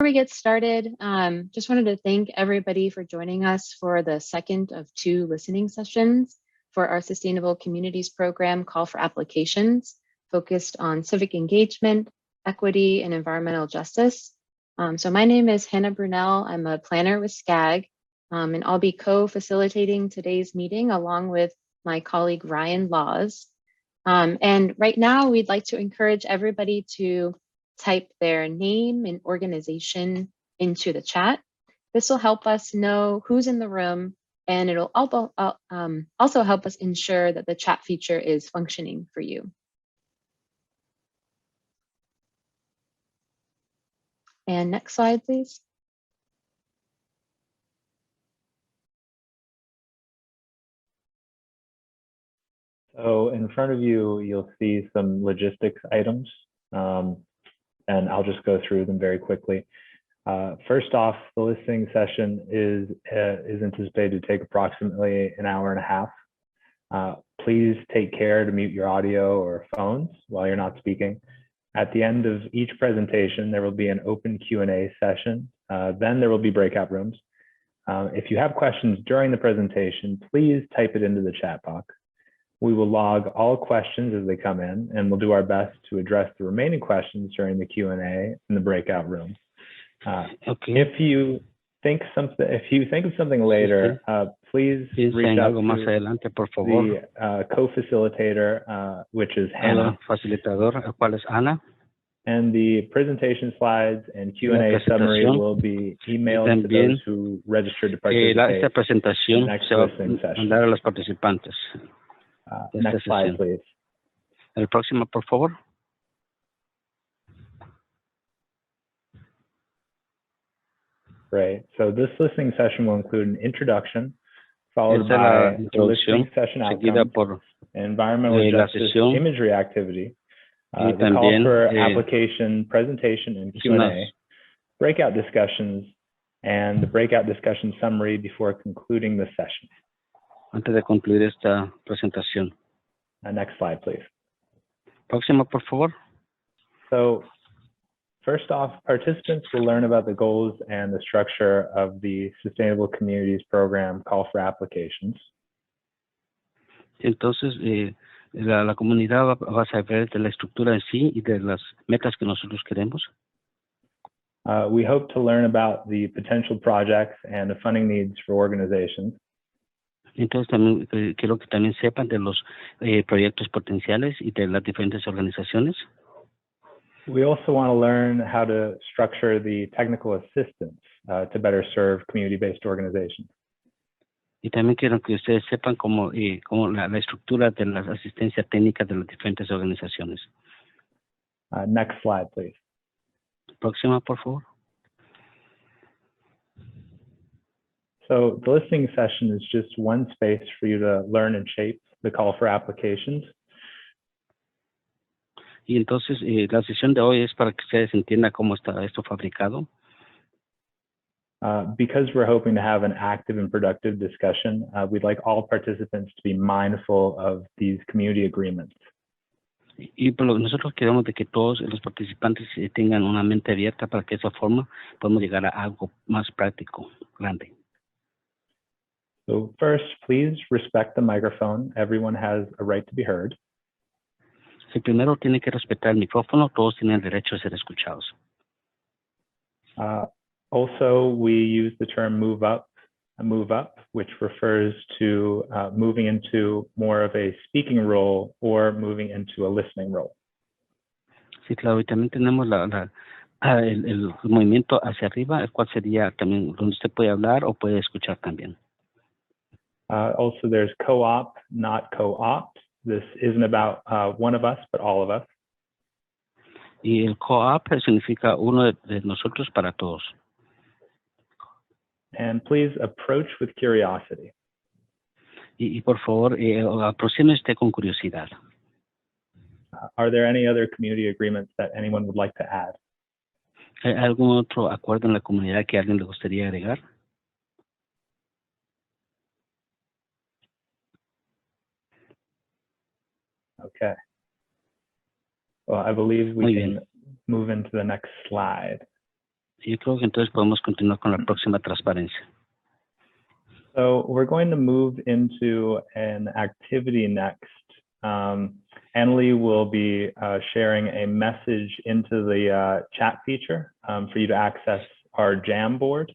we get started, just wanted to thank everybody for joining us for the second of 2 listening sessions for our Sustainable Communities program, Call for Applications, focused on civic engagement, equity, and environmental justice. So my name is Hannah Brunel. I'm a planner with SCAG, and I'll be co-facilitating today's meeting along with my colleague Ryan Laws. And right now, we'd like to encourage everybody to type their name and organization into the chat. This will help us know who's in the room, and it'll also help us ensure that the chat feature is functioning for you. And next slide, please. So in front of you, you'll see some logistics items, and I'll just go through them very quickly. First off, the listening session is anticipated to take approximately an hour and a half. Please take care to mute your audio or phones while you're not speaking. At the end of each presentation, there will be an open Q&A session. Then there will be breakout rooms. If you have questions during the presentation, please type it into the chat box. We will log all questions as they come in, and we'll do our best to address the remaining questions during the Q&A in the breakout room. Okay. If you think of something later, please reach out to the co-facilitator, which is Hannah. Facilitador, ¿cuál es Ana? And the presentation slides and Q&A summary will be emailed to those who registered to participate. Esta presentación Next se va listening a session. mandar a los participantes. Next slide, please. El próximo, por favor. Great. So this listening session will include an introduction, followed by the listening session outcomes, environmental justice imagery activity, the call for application, presentation, and Q&A, breakout discussions, and the breakout discussion summary before concluding the session. Antes de concluir esta presentación. Next slide, please. Próximo, por favor. So first off, participants will learn about the goals and the structure of the Sustainable Communities Program Call for Applications. Entonces, la comunidad va a saber de la estructura en sí y de las metas que nosotros queremos. We hope to learn about the potential projects and the funding needs for organizations. Entonces, también quiero que también sepan de los proyectos potenciales y de las diferentes organizaciones. We also want to learn how to structure the technical assistance to better serve community-based organizations. Y también quiero que ustedes sepan cómo la estructura de la asistencia técnica de las diferentes organizaciones. Next slide, please. Próxima, por favor. So the listening session is just one space for you to learn and shape the call for applications. Y entonces la sesión de hoy es para que ustedes entiendan cómo está esto fabricado. Because we're hoping to have an active and productive discussion, we'd like all participants to be mindful of these community agreements. Y nosotros queremos de que todos los participantes tengan una mente abierta para que de esa forma podamos llegar a algo más práctico, grande. So first, please respect the microphone. Everyone has a right to be heard. El primero tiene que respetar el micrófono. Todos tienen el derecho a ser escuchados. Also, we use the term move up, which refers to moving into more of a speaking role or moving into a listening role. Sí, claro. Y también tenemos el movimiento hacia arriba, el cual sería también donde usted puede hablar o puede escuchar también. Also, there's co-op, not co-opt. This isn't about one of us, but all of us. Y el co-op significa uno de nosotros para todos. And please approach with curiosity. Y por favor, aproxime usted con curiosidad. Are there any other community agreements that anyone would like to add? ¿Hay algún otro acuerdo en la comunidad que a alguien le gustaría agregar? Okay. Well, I believe we can move into the next slide. Yo creo que entonces podemos continuar con la próxima transparencia. So we're going to move into an activity next. Annalie will be sharing a message into the chat feature for you to access our Jamboard.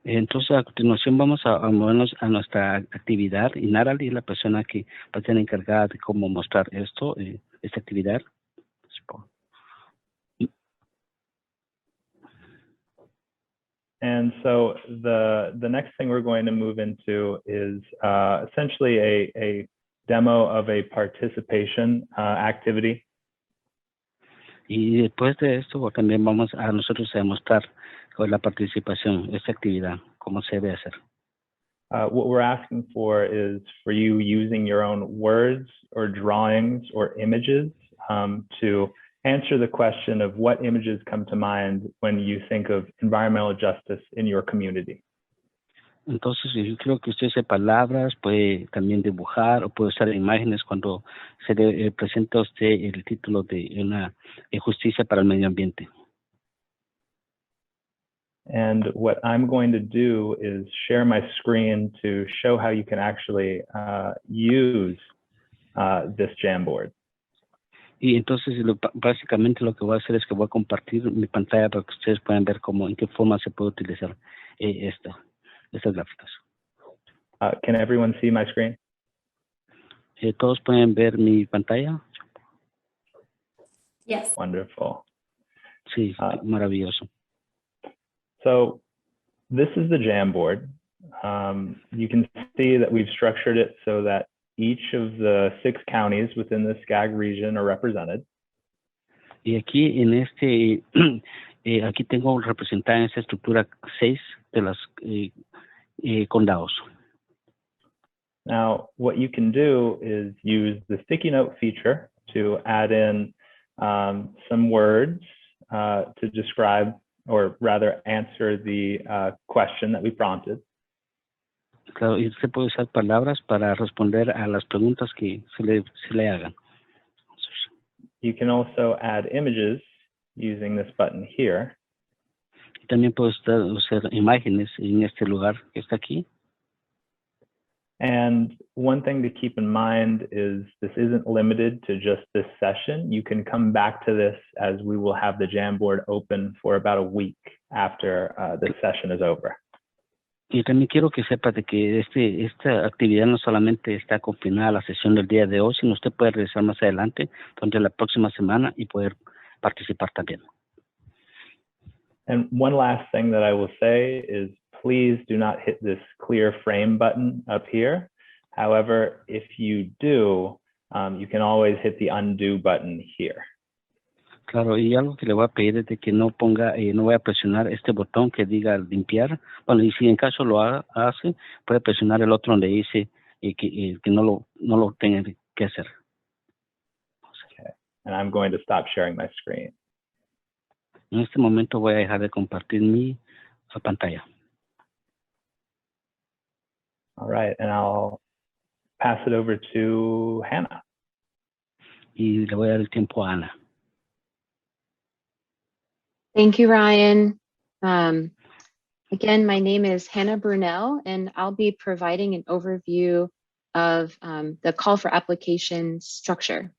Entonces, a continuación vamos a movernos a nuestra actividad y Natalie es la persona que va a ser encargada de cómo mostrar esto, esta actividad. And so the next thing we're going to move into is essentially a demo of a participation activity. Y después de esto también vamos a nosotros a demostrar con la participación, esta actividad, cómo se debe hacer. What we're asking for is for you using your own words or drawings or images to answer the question of what images come to mind when you think of environmental justice in your community. Entonces, yo creo que usted hace palabras, puede también dibujar o puede usar imágenes cuando se le presenta a usted el título de una justicia para el medio ambiente. And what I'm going to do is share my screen to show how you can actually use this Jamboard. Y entonces, básicamente lo que voy a hacer es que voy a compartir mi pantalla para que ustedes puedan ver cómo, en qué forma se puede utilizar estas gráficas. Can everyone see my screen? ¿Todos pueden ver mi pantalla? Yes. Wonderful. Sí, maravilloso. So this is the Jamboard. You can see that we've structured it so that each of the 6 counties within the SCAG region are represented. Y aquí en aquí tengo representada en esta estructura 6 de las condados. Now, what you can do is use the sticky note feature to add in some words to describe, or rather answer the question that we prompted. Claro, y usted puede usar palabras para responder a las preguntas que se le hagan. You can also add images using this button here. También puede usar imágenes en este lugar que está aquí. And one thing to keep in mind is this isn't limited to just this session. You can come back to this as we will have the Jamboard open for about a week after this session is over. Y también quiero que sepa de que esta actividad no solamente está confinada a la sesión del día de hoy, sino usted puede regresar más adelante, durante la próxima semana, y poder participar también. And one last thing that I will say is please do not hit this clear frame button up here. However, if you do, you can always hit the undo button here. Claro, y algo que le voy a pedir es de que no voy a presionar este botón que diga limpiar. Bueno, y si en caso lo hace, puede presionar el otro donde dice que no lo tenga que hacer. Okay, and I'm going to stop sharing my screen. En este momento voy a dejar de compartir mi pantalla. All right, and I'll pass it over to Hannah. Y le voy a dar el tiempo a Ana. Thank you, Ryan. Again, my name is Hannah Brunel, and I'll be providing an overview of the call for applications structure.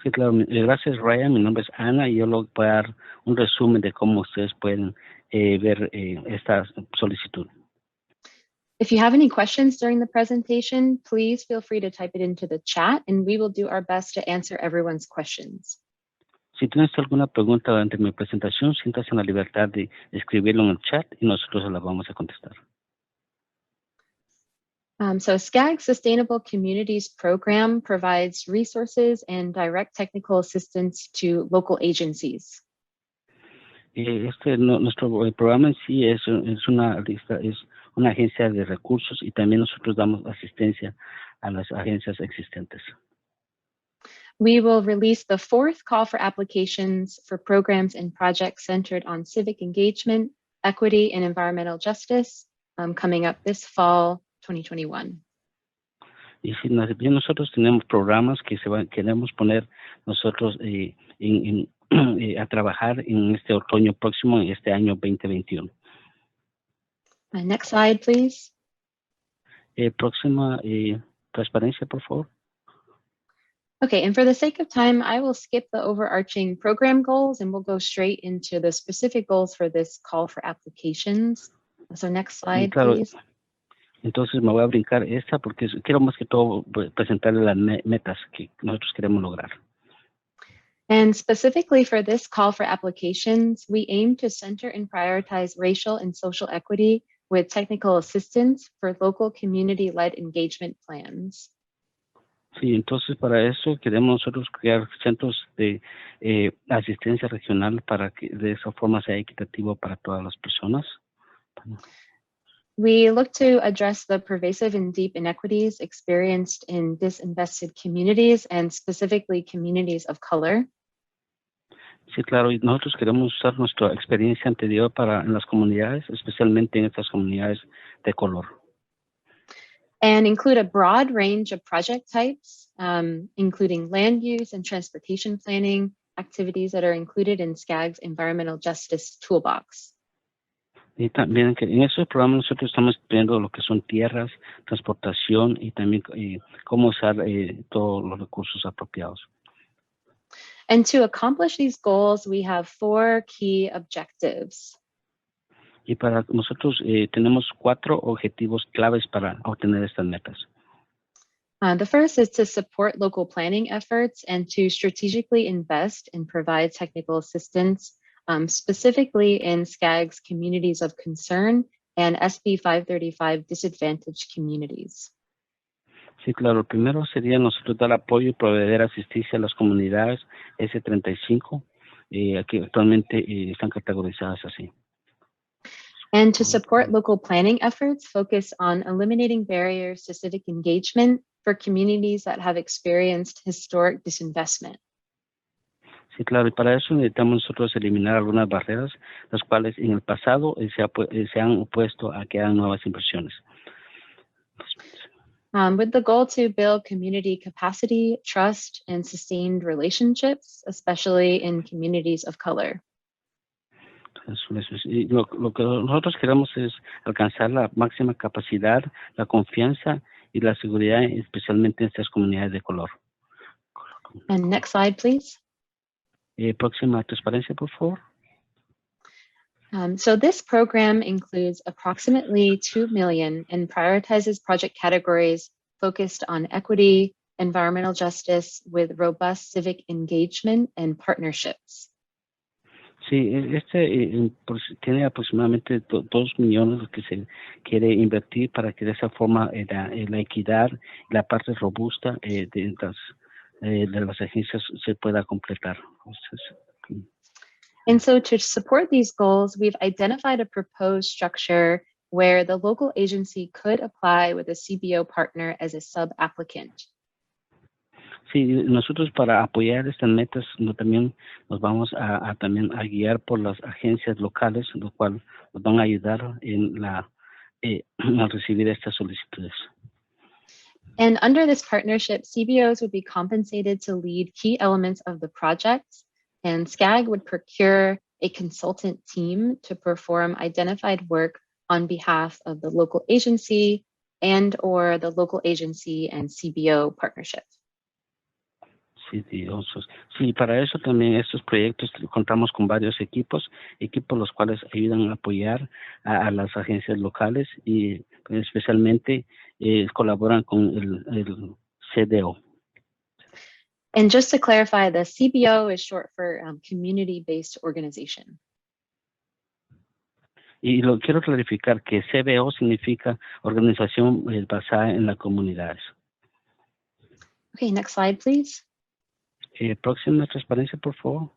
Sí, claro. Gracias, Ryan. Mi nombre es Ana y yo le voy a dar un resumen de cómo ustedes pueden ver esta solicitud. If you have any questions during the presentation, please feel free to type it into the chat, and we will do our best to answer everyone's questions. Si tienes alguna pregunta durante mi presentación, siéntase en la libertad de escribirlo en el chat y nosotros se la vamos a contestar. So SCAG Sustainable Communities Program provides resources and direct technical assistance to local agencies. Nuestro programa en sí es una agencia de recursos y también nosotros damos asistencia a las agencias existentes. We will release the 4th call for applications for programs and projects centered on civic engagement, equity, and environmental justice coming up this fall 2021. Y si nosotros tenemos programas que queremos poner nosotros a trabajar en este otoño próximo, en este año 2021. Next slide, please. Próxima transparencia, por favor. Okay, and for the sake of time, I will skip the overarching program goals and we'll go straight into the specific goals for this call for applications. So next slide, Claro, please. entonces me voy a brincar esta porque quiero más que todo presentarle las metas que nosotros queremos lograr. And specifically for this call for applications, we aim to center and prioritize racial and social equity with technical assistance for local community-led engagement plans. Sí, entonces para eso queremos nosotros crear centros de asistencia regional para que de esa forma sea equitativo para todas las personas. We look to address the pervasive and deep inequities experienced in disinvested communities and specifically communities of color. Sí, claro, y nosotros queremos usar nuestra experiencia anterior en las comunidades, especialmente en estas comunidades de color. And include a broad range of project types, including land use and transportation planning activities that are included in SCAG's Environmental Justice Toolbox. Y también que en esos programas nosotros estamos viendo lo que son tierras, transportación y también cómo usar todos los recursos apropiados. And to accomplish these goals, we have 4 key objectives. Y para nosotros tenemos 4 objetivos claves para obtener estas metas. The first is to support local planning efforts and to strategically invest and provide technical assistance, specifically in SCAG's communities of concern and SB 535 disadvantaged communities. Sí, claro. Lo primero sería nosotros dar apoyo y proveer asistencia a las comunidades S35, que actualmente están categorizadas así. And to support local planning efforts, focus on eliminating barriers to civic engagement for communities that have experienced historic disinvestment. Sí, claro, y para eso necesitamos nosotros eliminar algunas barreras, las cuales en el pasado se han opuesto a que hagan nuevas inversiones. With the goal to build community capacity, trust, and sustained relationships, especially in communities of color. Y lo que nosotros queremos es alcanzar la máxima capacidad, la confianza y la seguridad, especialmente en estas comunidades de color. And next slide, please. Próxima transparencia, por favor. So this program includes approximately 2 million and prioritizes project categories focused on equity, environmental justice with robust civic engagement and partnerships. Sí, tiene aproximadamente 2 millones que se quiere invertir para que de esa forma la equidad, la parte robusta de las agencias se pueda completar. And so to support these goals, we've identified a proposed structure where the local agency could apply with a CBO partner as a sub-applicant. Sí, nosotros para apoyar estas metas también nos vamos también a guiar por las agencias locales, lo cual nos van a ayudar a recibir estas solicitudes. And under this partnership, CBOs would be compensated to lead key elements of the project, and SCAG would procure a consultant team to perform identified work on behalf of the local agency and or the local agency and CBO partnership. Sí, para eso también estos proyectos contamos con varios equipos los cuales ayudan a apoyar a las agencias locales y especialmente colaboran con el CDO. And just to clarify, the CBO is short for community-based organization. Y lo quiero clarificar que CBO significa organización basada en las comunidades. Okay, next slide, please. Próxima transparencia, por favor.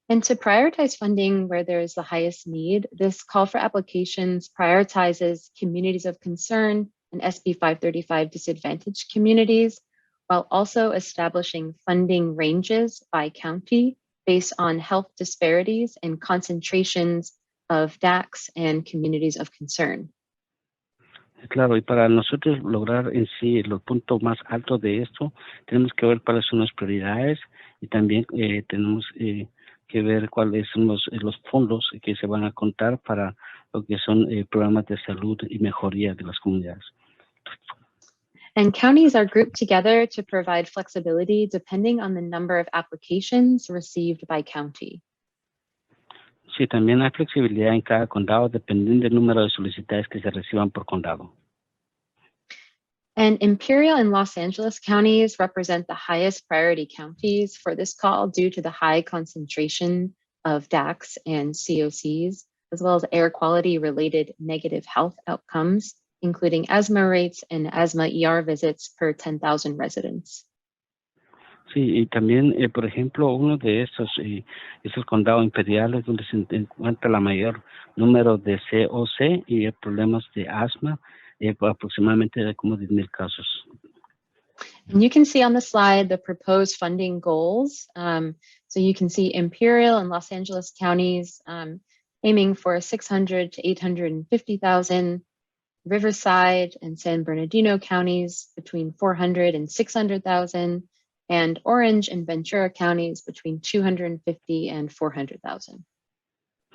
And to prioritize funding where there is the highest need, this call for applications prioritizes communities of concern and SB 535 disadvantaged communities, while also establishing funding ranges by county based on health disparities and concentrations of DACs and communities of concern. Sí, claro, y para nosotros lograr en sí los puntos más altos de esto, tenemos que ver cuáles son las prioridades y también tenemos que ver cuáles son los fondos que se van a contar para lo que son programas de salud y mejoría de las comunidades. And counties are grouped together to provide flexibility depending on the number of applications received by county. Sí, también hay flexibilidad en cada condado dependiendo del número de solicitudes que se reciban por condado. And Imperial and Los Angeles counties represent the highest priority counties for this call due to the high concentration of DACs and COCs, as well as air quality related negative health outcomes, including asthma rates and asthma ER visits per 10,000 residents. Sí, y también, por ejemplo, uno de estos es el condado imperial, donde se encuentra la mayor número de COC y problemas de asma, aproximadamente de como 10,000 casos. And you can see on the slide the proposed funding goals. So you can see Imperial and Los Angeles counties aiming for 600 to 850,000, Riverside and San Bernardino counties between 400 and 600,000, and Orange and Ventura counties between 250 and 400,000.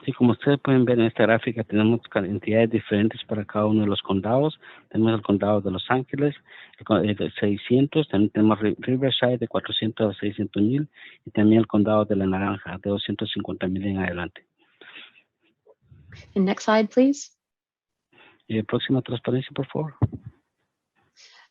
Sí, como ustedes pueden ver en esta gráfica, tenemos cantidades diferentes para cada uno de los condados. Tenemos el condado de Los Ángeles, de 600, también tenemos Riverside de 400 a 600,000 y también el condado de La Naranja de 250,000 en adelante. And next slide, please. Próxima transparencia, por favor.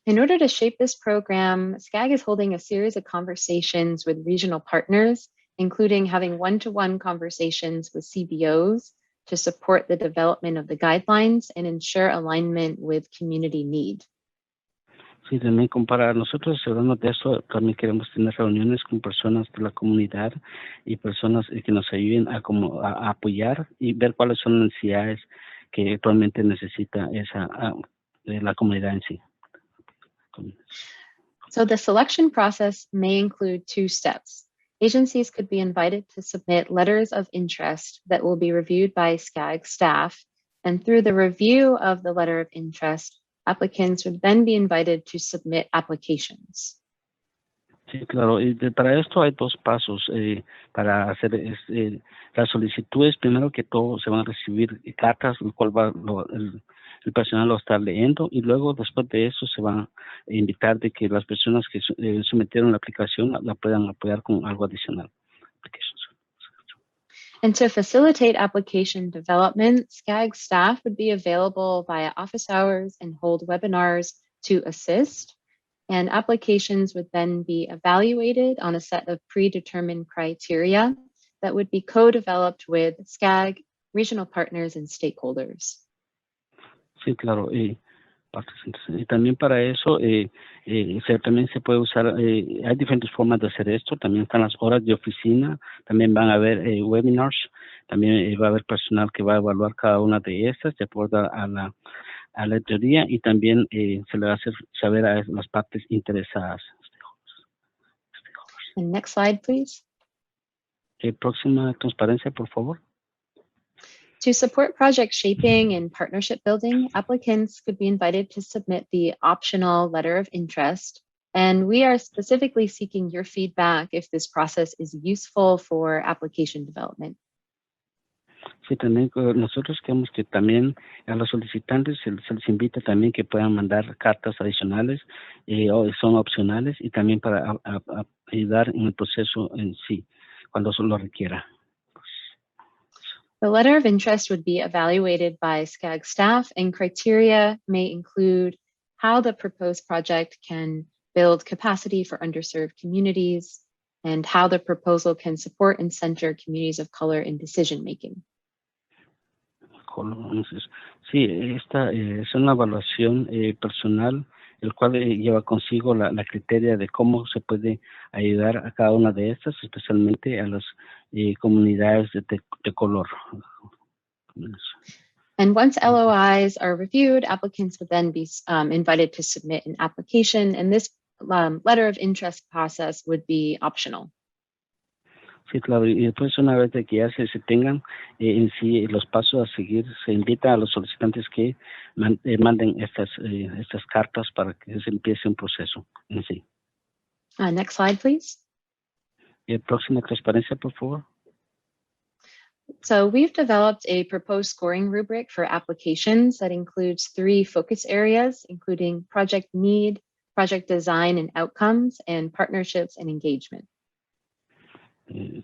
In order to shape this program, SCAG is holding a series of conversations with regional partners, including having one-to-one conversations with CBOs to support the development of the guidelines and ensure alignment with community need. Sí, también para nosotros, hablando de eso, también queremos tener reuniones con personas de la comunidad y personas que nos ayuden a apoyar y ver cuáles son las necesidades que actualmente necesita la comunidad en sí. So the selection process may include two steps. Agencies could be invited to submit letters of interest that will be reviewed by SCAG staff, and through the review of the letter of interest, applicants would then be invited to submit applications. Sí, claro. Y para esto hay dos pasos para hacer las solicitudes. Primero que todo, se van a recibir cartas, el cual el personal lo está leyendo, y luego después de eso se van a invitar de que las personas que sometieron la aplicación la puedan apoyar con algo adicional. And to facilitate application development, SCAG staff would be available via office hours and hold webinars to assist. And applications would then be evaluated on a set of predetermined criteria that would be co-developed with SCAG, regional partners, and stakeholders. Sí, claro. Y también para eso también se puede usar, hay diferentes formas de hacer esto. También están las horas de oficina, también van a haber webinars, también va a haber personal que va a evaluar cada una de estas de acuerdo a la teoría, y también se le va a hacer saber a las partes interesadas. And next slide, please. Próxima transparencia, por favor. To support project shaping and partnership building, applicants could be invited to submit the optional letter of interest. And we are specifically seeking your feedback if this process is useful for application development. Sí, también nosotros queremos que también a los solicitantes se les invita también que puedan mandar cartas adicionales, son opcionales, y también para ayudar en el proceso en sí, cuando se lo requiera. The letter of interest would be evaluated by SCAG staff, and criteria may include how the proposed project can build capacity for underserved communities and how the proposal can support and center communities of color in decision-making. Sí, esta es una evaluación personal, el cual lleva consigo la criteria de cómo se puede ayudar a cada una de estas, especialmente a las comunidades de color. And once LOIs are reviewed, applicants would then be invited to submit an application, and this letter of interest process would be optional. Sí, claro, y después una vez de que ya se tengan en sí los pasos a seguir, se invita a los solicitantes que manden estas cartas para que se empiece un proceso en sí. Next slide, please. Próxima transparencia, por favor. So we've developed a proposed scoring rubric for applications that includes 3 focus areas, including project need, project design and outcomes, and partnerships and engagement. Sí,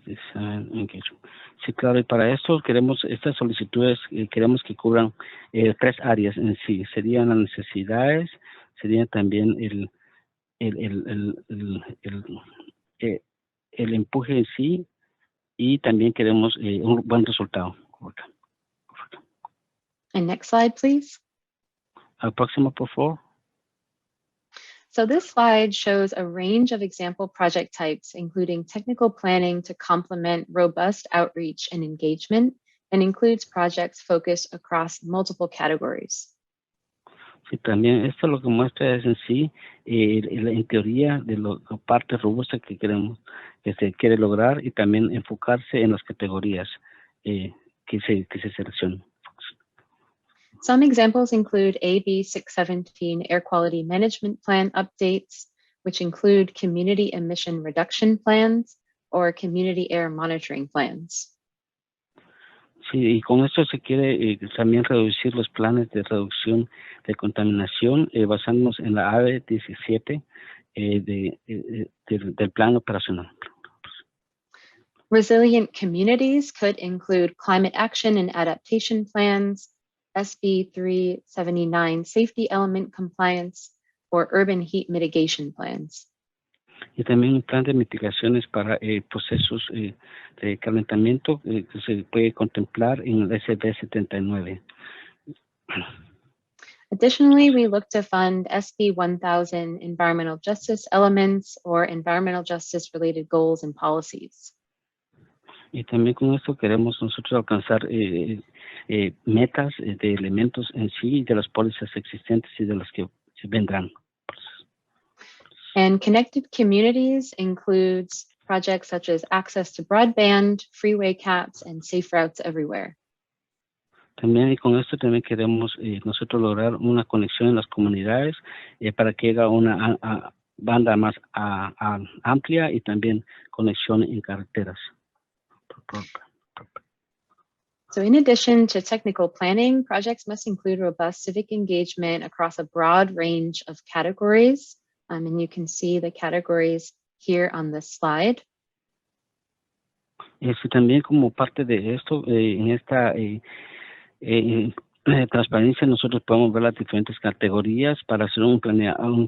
claro, y para esto estas solicitudes queremos que cubran 3 áreas en sí. Serían las necesidades, sería también el empuje en sí, y también queremos un buen resultado. And next slide, please. Próximo, por favor. So this slide shows a range of example project types, including technical planning to complement robust outreach and engagement, and includes projects focused across multiple categories. Sí, también esto lo que muestra es en sí, en teoría, de la parte robusta que queremos, que se quiere lograr, y también enfocarse en las categorías que se seleccionan. Some examples include AB 617 Air Quality Management Plan updates, which include community emission reduction plans or community air monitoring plans. Sí, y con esto se quiere también reducir los planes de reducción de contaminación basándonos en la AVE 17 del plan operacional. Resilient communities could include climate action and adaptation plans, SB 379 safety element compliance, or urban heat mitigation plans. Y también un plan de mitigaciones para procesos de calentamiento que se puede contemplar en el SB 79. Additionally, we look to fund SB 1000 environmental justice elements or environmental justice related goals and policies. Y también con esto queremos nosotros alcanzar metas de elementos en sí, de las pólizas existentes y de las que vendrán. And connected communities includes projects such as access to broadband, freeway caps, and safe routes everywhere. También, y con esto también queremos nosotros lograr una conexión en las comunidades para que haya una banda más amplia y también conexión en carreteras. So in addition to technical planning, projects must include robust civic engagement across a broad range of categories. And you can see the categories here on this slide. También como parte de esto, en esta transparencia, nosotros podemos ver las diferentes categorías para hacer una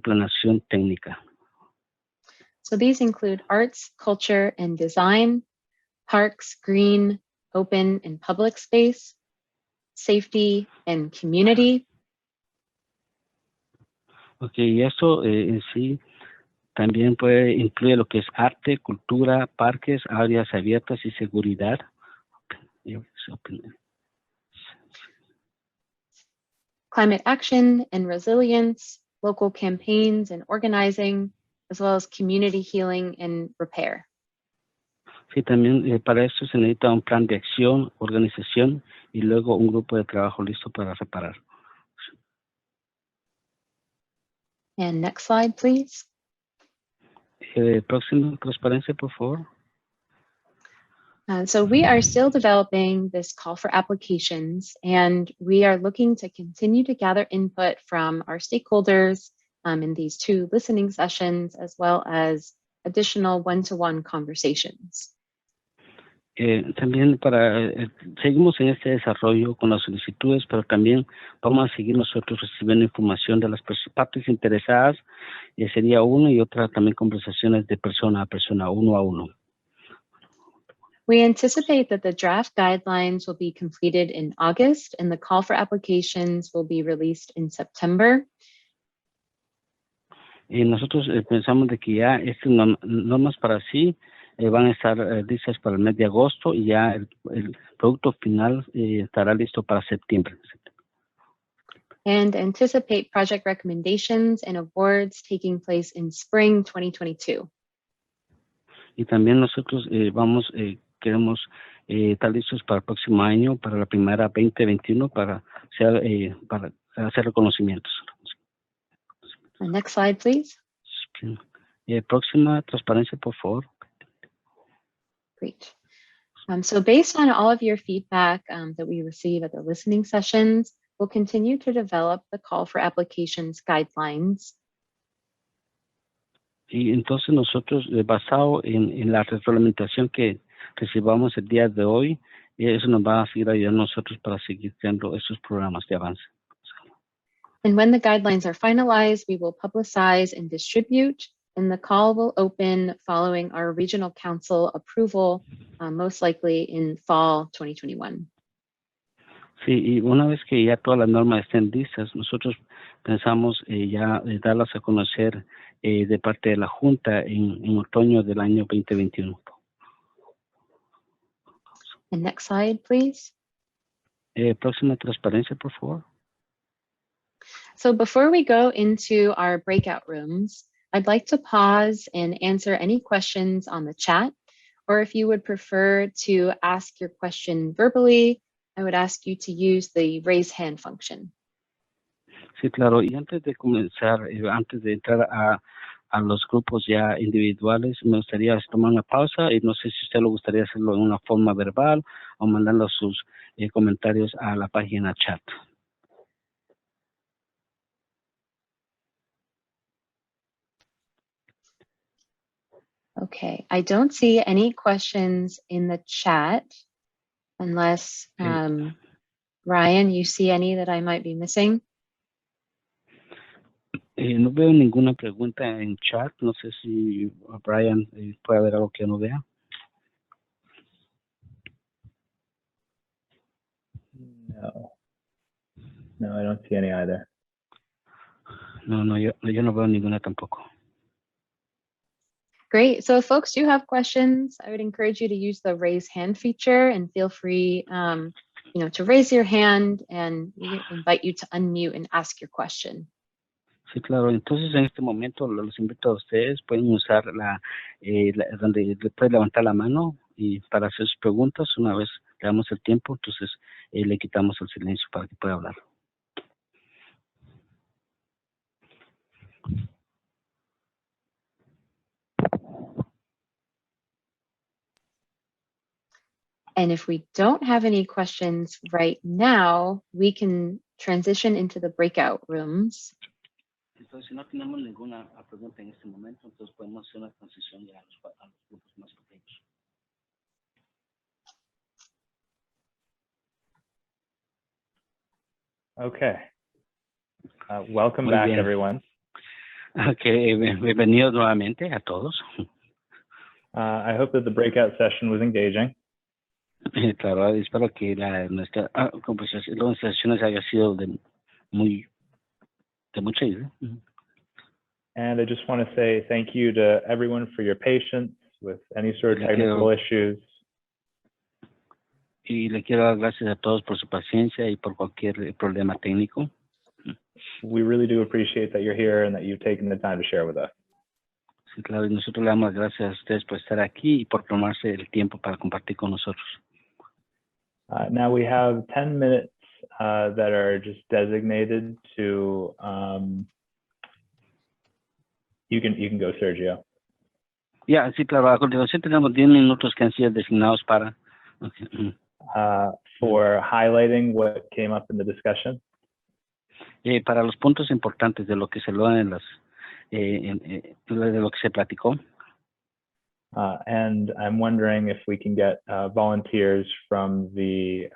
planeación técnica. So these include arts, culture, and design, parks, green, open, and public space, safety, and community. Okay, y esto en sí también puede incluir lo que es arte, cultura, parques, áreas abiertas y seguridad. Climate action and resilience, local campaigns and organizing, as well as community healing and repair. Sí, también para esto se necesita un plan de acción, organización y luego un grupo de trabajo listo para reparar. And next slide, please. Próxima transparencia, por favor. So we are still developing this call for applications, and we are looking to continue to gather input from our stakeholders in these 2 listening sessions, as well as additional one-to-one conversations. También seguimos en este desarrollo con las solicitudes, pero también vamos a seguir nosotros recibiendo información de las partes interesadas. Sería uno y otra también conversaciones de persona a persona, uno a uno. We anticipate that the draft guidelines will be completed in August and the call for applications will be released in September. Nosotros pensamos de que ya estas normas para sí van a estar listas para el mes de agosto y ya el producto final estará listo para septiembre. And anticipate project recommendations and awards taking place in spring 2022. Y también nosotros queremos estar listos para el próximo año, para la primera 2021, para hacer reconocimientos. Next slide, please. Próxima transparencia, por favor. Great. So based on all of your feedback that we receive at the listening sessions, we'll continue to develop the call for applications guidelines. Y entonces nosotros, basado en la retroalimentación que recibamos el día de hoy, eso nos va a seguir ayudando a nosotros para seguir creando esos programas de avance. And when the guidelines are finalized, we will publicize and distribute, and the call will open following our regional council approval, most likely in fall 2021. Sí, y una vez que ya todas las normas estén listas, nosotros pensamos ya darlas a conocer de parte de la Junta en otoño del año 2021. And next slide, please. Próxima transparencia, por favor. So before we go into our breakout rooms, I'd like to pause and answer any questions on the chat, or if you would prefer to ask your question verbally, I would ask you to use the raise hand function. Sí, claro. Y antes de comenzar, antes de entrar a los grupos ya individuales, me gustaría tomar una pausa y no sé si usted le gustaría hacerlo en una forma verbal o mandando sus comentarios a la página chat. Okay, I don't see any questions in the chat unless, Ryan, you see any that I might be missing? No veo ninguna pregunta en chat. No sé si Brian puede haber algo que no vea. No, I don't see any either. No, yo no veo ninguna tampoco. Great. So if folks do have questions, I would encourage you to use the raise hand feature and feel free to raise your hand, and we invite you to unmute and ask your question. Sí, claro. Entonces, en este momento los invito a ustedes, pueden usar donde pueden levantar la mano y para hacer sus preguntas. Una vez le damos el tiempo, entonces le quitamos el silencio para que pueda hablar. And if we don't have any questions right now, we can transition into the breakout rooms. Entonces, si no tenemos ninguna pregunta en este momento, entonces podemos hacer una transición ya a los grupos más pequeños. Okay. Welcome Muy back, bien. everyone. Okay, bienvenidos nuevamente a todos. I hope that the breakout session was engaging. Claro, espero que nuestra conversación haya sido de mucha ayuda. And I just want to say thank you to everyone for your patience with any sort of technical issues. Y le quiero dar gracias a todos por su paciencia y por cualquier problema técnico. We really do appreciate that you're here and that you've taken the time to share with us. Sí, claro, y nosotros le damos gracias a ustedes por estar aquí y por tomarse el tiempo para compartir con nosotros. Now we have 10 minutes that are just designated to, you can go, Sergio. Ya, sí, claro, a continuación tenemos 10 minutos que han sido designados para... Okay. For highlighting what came up in the discussion. Para los puntos importantes de lo que se lo en de lo que se platicó. And I'm wondering if we can get volunteers from the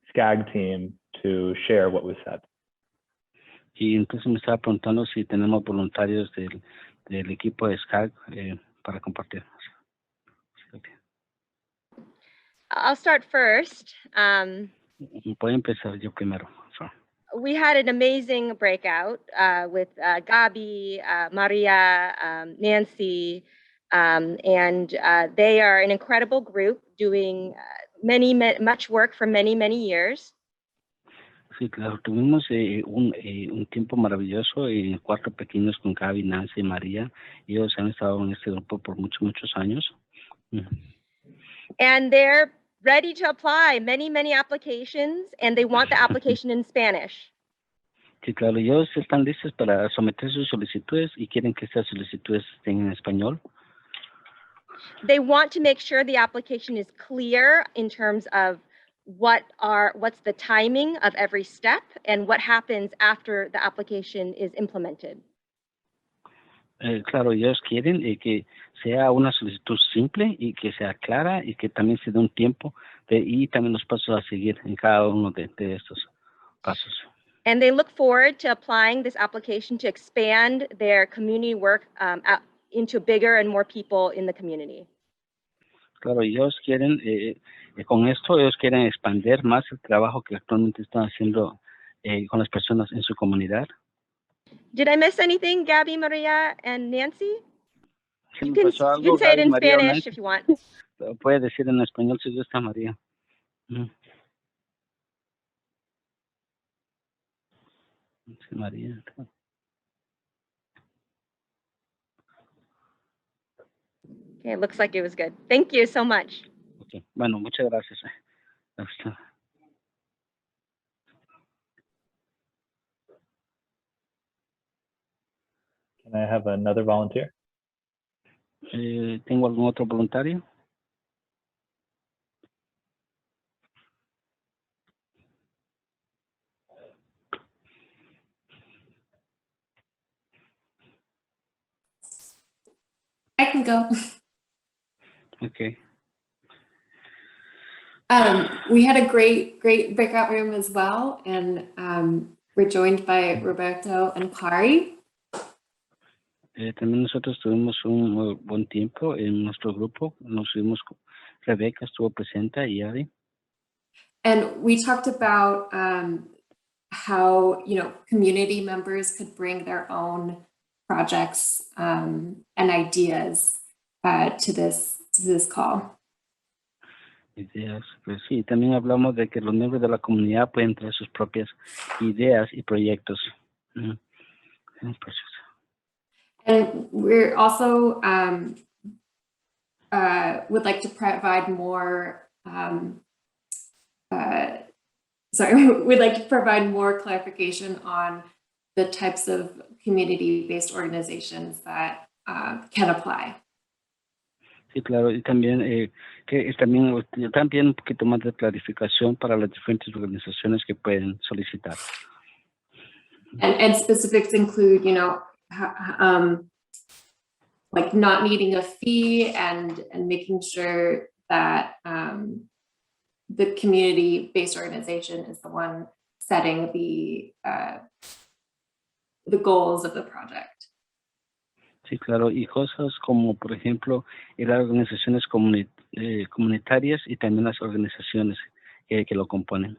SCAG team to share what was said. Y entonces me estaba preguntando si tenemos voluntarios del equipo de SCAG para compartir. I'll start first. Voy a empezar yo primero. Sorry. We had an amazing breakout with Gabi, Maria, Nancy, and they are an incredible group doing much work for many years. Sí, claro, tuvimos un tiempo maravilloso en el cuarto pequeños con Gaby, Nancy y María. Ellos han estado en este grupo por muchos años. And they're ready to apply many applications, and they want the application in Spanish. Sí, claro, ellos están listos para someter sus solicitudes y quieren que estas solicitudes estén en español. They want to make sure the application is clear in terms of what's the timing of every step and what happens after the application is implemented. Claro, ellos quieren que sea una solicitud simple y que sea clara y que también se dé un tiempo y también los pasos a seguir en cada uno de estos pasos. And they look forward to applying this application to expand their community work into bigger and more people in the community. Claro, ellos quieren, con esto, ellos quieren expandir más el trabajo que actualmente están haciendo con las personas en su comunidad. Did I miss anything, Gabby, Maria, and Nancy? Si You me can pasó algo, say it Gaby, in María o Spanish Nancy, if you want. lo puede decir en español si gusta, María. Sí, María. Okay, it looks like it was good. Thank you so much. Okay. Bueno, muchas gracias. Can I have another volunteer? ¿Tengo algún otro voluntario? I can go. Okay. We had a great breakout room as well, and we're joined by Roberto and Kari. También nosotros tuvimos un buen tiempo en nuestro grupo. Nos fuimos, Rebeca estuvo presente y Ari. And we talked about how, community members could bring their own projects and ideas to this call. Ideas, pues sí, también hablamos de que los miembros de la comunidad pueden traer sus propias ideas y proyectos. And we're also would like to provide more. We'd like to provide more clarification on the types of community-based organizations that can apply. Sí, claro, y también también un poquito más de clarificación para las diferentes organizaciones que pueden solicitar. And specifics include, like not needing a fee and making sure that the community-based organization is the one setting the goals of the project. Sí, claro, y cosas como, por ejemplo, las organizaciones comunitarias y también las organizaciones que lo componen.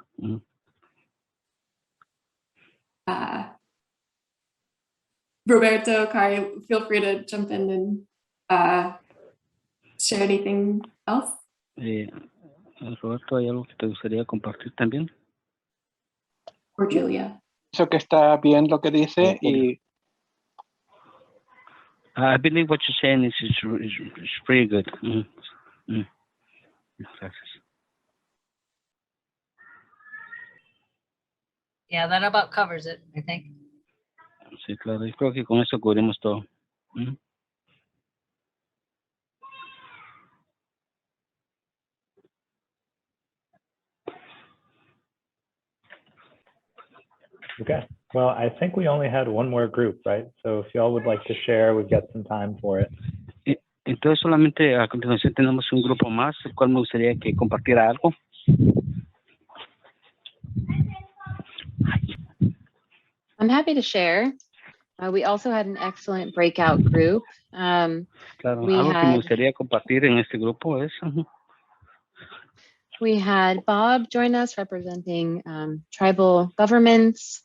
Roberto, Kari, feel free to jump in and share anything else. Roberto, ¿hay algo que te gustaría compartir también? Or Julia. Eso que está bien lo que dice y I believe what you're saying is pretty good. Gracias. Yeah, that about covers it, I think. Sí, claro, yo creo que con eso cubrimos todo. Okay, well, I think we only had one more group, right? So if y'all would like to share, we've got some time for it. Entonces solamente a continuación tenemos un grupo más, el cual me gustaría que compartiera algo. I'm happy to share. We also had an excellent breakout group. Claro, algo que me gustaría compartir en este grupo es... We had Bob join us representing tribal governments.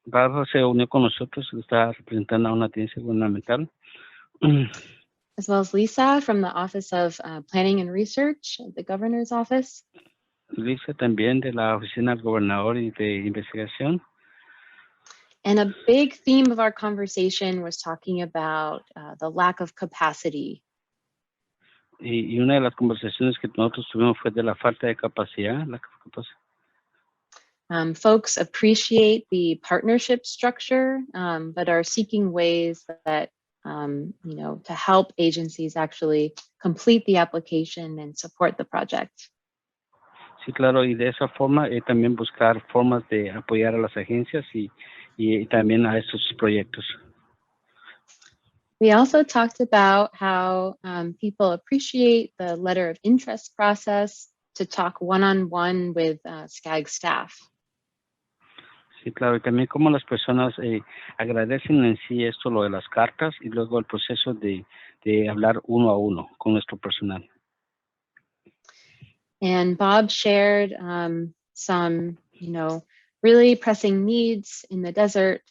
Bob se unió con nosotros, está representando a una agencia gubernamental. As well as Lisa from the Office of Planning and Research at the Governor's Office. Lisa también de la Oficina del Gobernador y de Investigación. And a big theme of our conversation was talking about the lack of capacity. Y una de las conversaciones que nosotros tuvimos fue de la falta de capacidad. Folks appreciate the partnership structure, but are seeking ways that, to help agencies actually complete the application and support the project. Sí, claro, y de esa forma también buscar formas de apoyar a las agencias y también a estos proyectos. We also talked about how people appreciate the letter of interest process to talk one-on-one with SCAG staff. Sí, claro, y también como las personas agradecen en sí esto, lo de las cartas, y luego el proceso de hablar uno a uno con nuestro personal. And Bob shared some, really pressing needs in the desert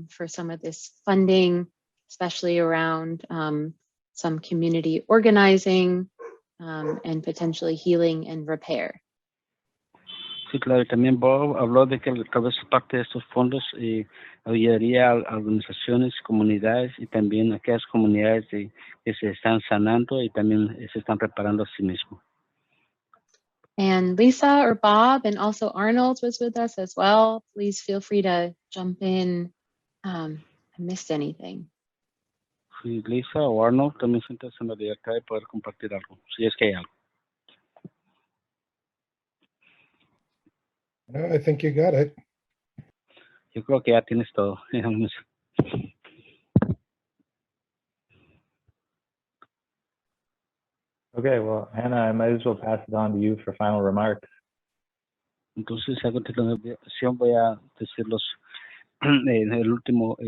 for some of this funding, especially around some community organizing and potentially healing and repair. Sí, claro, y también Bob habló de que tal vez parte de estos fondos ayudaría a organizaciones, comunidades y también a aquellas comunidades que se están sanando y también se están preparando a sí mismos. And Lisa or Bob and also Arnold was with us as well. Please feel free to jump in. I missed anything. Sí, Lisa o Arnold también sienten la libertad de poder compartir algo, si es que hay algo. No, I think you got it. Yo creo que ya tienes todo. Okay, well, Hannah, I might as well pass it on to you for final remarks. Entonces, a continuación voy a decirlos el último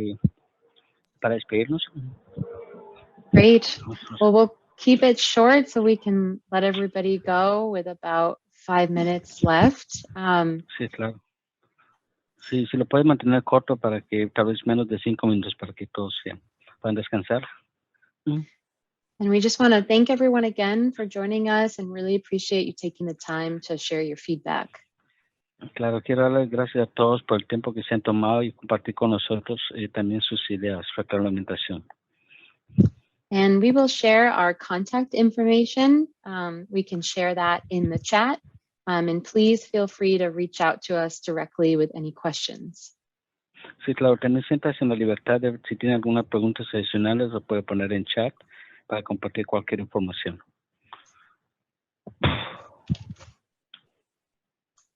para despedirnos. Great. Well, we'll keep it short so we can let everybody go with about 5 minutes left. Sí, claro. Sí, si lo puedes mantener corto para que tal vez menos de 5 minutos para que todos puedan descansar. And we just want to thank everyone again for joining us and really appreciate you taking the time to share your feedback. Claro, quiero darles gracias a todos por el tiempo que se han tomado y compartir con nosotros también sus ideas, su retroalimentación. And we will share our contact information. We can share that in the chat. And please feel free to reach out to us directly with any questions. Sí, claro, también siéntase en la libertad de, si tiene algunas preguntas adicionales, lo puede poner en chat para compartir cualquier información.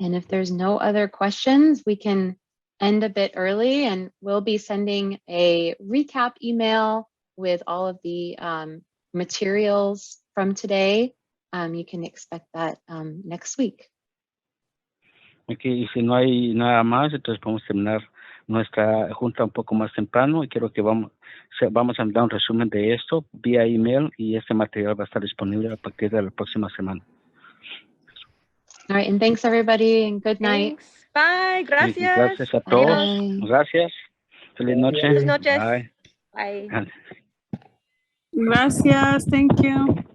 And if there's no other questions, we can end a bit early, and we'll be sending a recap email with all of the materials from today. You can expect that next week. Okay, y si no hay nada más, entonces podemos terminar nuestra junta un poco más temprano y quiero que vamos a dar un resumen de esto vía email y este material va a estar disponible a partir de la próxima semana. All right, and thanks everybody and good night. Thanks. Bye. Gracias. Y gracias a todos. Bye. Gracias. Feliz noche. Buenas noches. Bye. Bye. Gracias. Thank you.